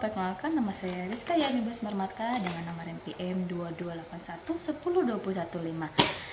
perkenalkan nama saya Rizka Yani Basmarmata dengan nomor NPM 2281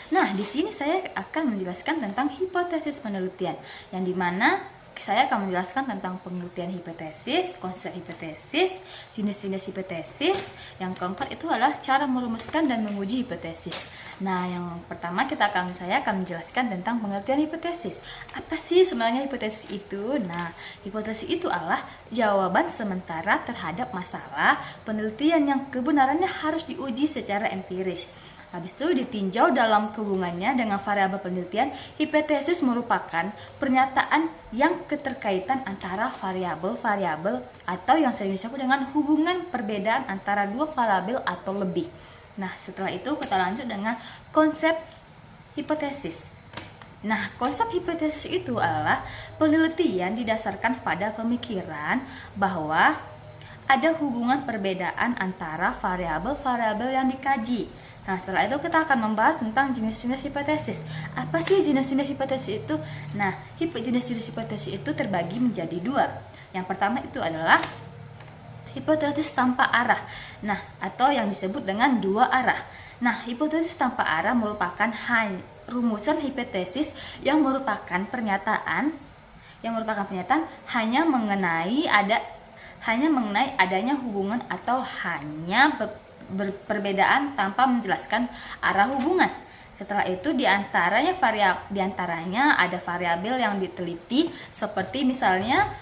Nah, di sini saya akan menjelaskan tentang hipotesis penelitian, yang dimana saya akan menjelaskan tentang penelitian hipotesis, konsep hipotesis, jenis-jenis hipotesis. Yang keempat itu adalah cara merumuskan dan menguji hipotesis. Nah, yang pertama saya akan menjelaskan tentang pengertian hipotesis. Apa sih sebenarnya hipotesis itu? Nah, hipotesis itu adalah jawaban sementara terhadap masalah penelitian yang kebenarannya harus diuji secara empiris. Habis itu ditinjau dalam hubungannya dengan variabel penelitian. Hipotesis merupakan pernyataan yang keterkaitan antara variabel-variabel atau yang sering disebut dengan hubungan perbedaan antara dua variabel atau lebih. Nah, setelah itu kita lanjut dengan konsep hipotesis. Nah, konsep hipotesis itu adalah penelitian didasarkan pada pemikiran bahwa ada hubungan perbedaan antara variabel-variabel yang dikaji. Nah, setelah itu kita akan membahas tentang jenis-jenis hipotesis. Apa sih jenis-jenis hipotesis itu? Nah, jenis-jenis hipotesis itu terbagi menjadi dua. Yang pertama itu adalah hipotesis tanpa arah. Nah, atau yang disebut dengan dua arah. Nah, hipotesis tanpa arah merupakan rumusan hipotesis yang merupakan pernyataan hanya mengenai adanya hubungan atau hanya perbedaan tanpa menjelaskan arah hubungan. Setelah itu diantaranya ada variabel yang diteliti, seperti misalnya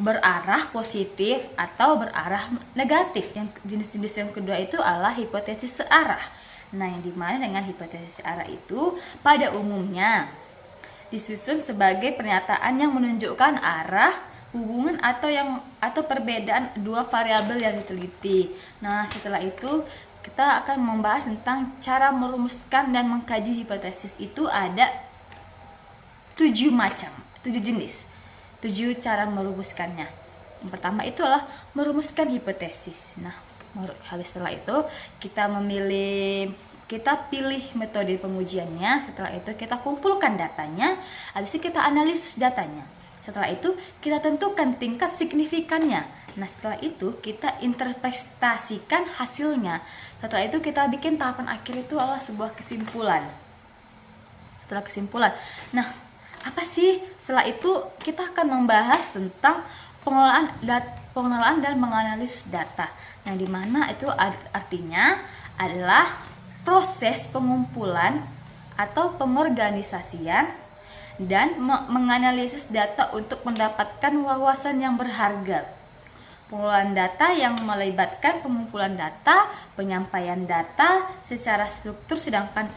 berarah positif atau berarah negatif. Yang jenis-jenis yang kedua itu adalah hipotesis searah. Nah, yang dimana dengan hipotesis searah itu pada umumnya disusun sebagai pernyataan yang menunjukkan arah hubungan atau perbedaan dua variabel yang diteliti. Nah, setelah itu kita akan membahas tentang cara merumuskan dan mengkaji hipotesis. Itu ada 7 jenis, 7 cara merumuskannya. Yang pertama itu adalah merumuskan hipotesis. Nah, setelah itu kita pilih metode pengujiannya. Setelah itu kita kumpulkan datanya. Habis itu kita analisis datanya. Setelah itu kita tentukan tingkat signifikannya. Nah, setelah itu kita interpretasikan hasilnya. Setelah itu kita bikin tahapan akhir itu adalah sebuah kesimpulan. Setelah kesimpulan. Nah, apa sih? Setelah itu kita akan membahas tentang pengelolaan dan menganalisis data. Yang dimana itu artinya adalah proses pengumpulan atau pengorganisasian dan menganalisis data untuk mendapatkan wawasan yang berharga. Pengelolaan data yang melibatkan pengumpulan data, penyampaian data secara struktur, sedangkan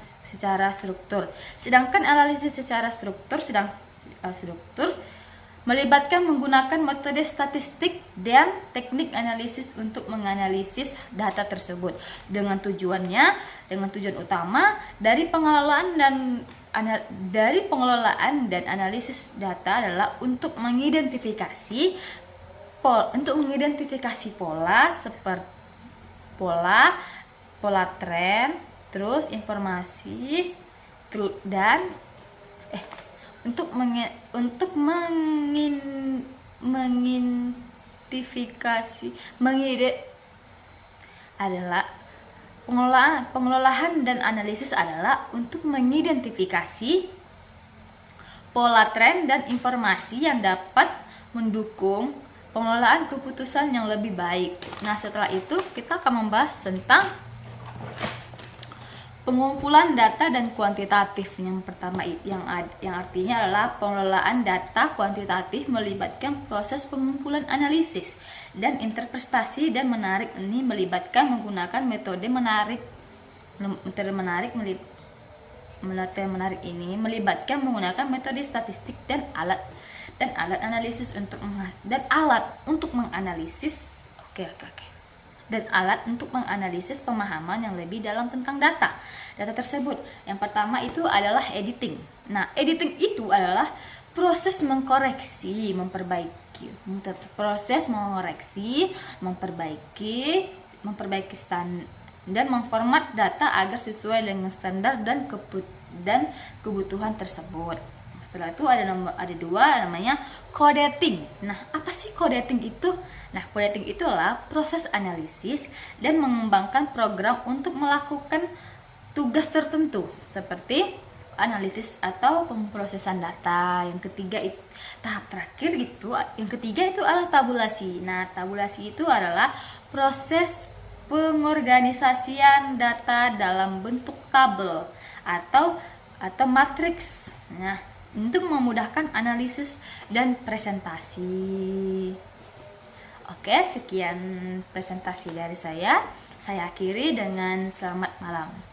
analisis secara struktur melibatkan menggunakan metode statistik dan teknik analisis untuk menganalisis data tersebut dengan tujuan utama dari pengelolaan dan analisis data adalah untuk mengidentifikasi pola seperti pola tren, terus informasi dan untuk pengelolaan dan analisis adalah untuk mengidentifikasi pola tren dan informasi yang dapat mendukung pengelolaan keputusan yang lebih baik. Nah, setelah itu kita akan membahas tentang pengumpulan data dan kuantitatif. Yang pertama yang artinya adalah pengelolaan data kuantitatif melibatkan proses pengumpulan analisis dan interpretasi dan menarik ini melibatkan menggunakan metode menarik ini melibatkan menggunakan metode statistik dan alat analisis untuk menganalisis pemahaman yang lebih dalam tentang data tersebut. Yang pertama itu adalah editing. Nah, editing itu adalah proses memperbaiki, dan memformat data agar sesuai dengan standar dan kebutuhan tersebut. setelah itu ada dua namanya coding. Nah, apa sih coding itu? Nah, coding itu adalah proses analisis dan mengembangkan program untuk melakukan tugas tertentu seperti analisis atau pemrosesan data. Yang ketiga itu tahap terakhir gitu. Yang ketiga itu adalah tabulasi. Nah, tabulasi itu adalah proses pengorganisasian data dalam bentuk tabel atau matriks. Nah, untuk memudahkan analisis dan presentasi. Oke, sekian presentasi dari saya. Saya akhiri dengan selamat malam.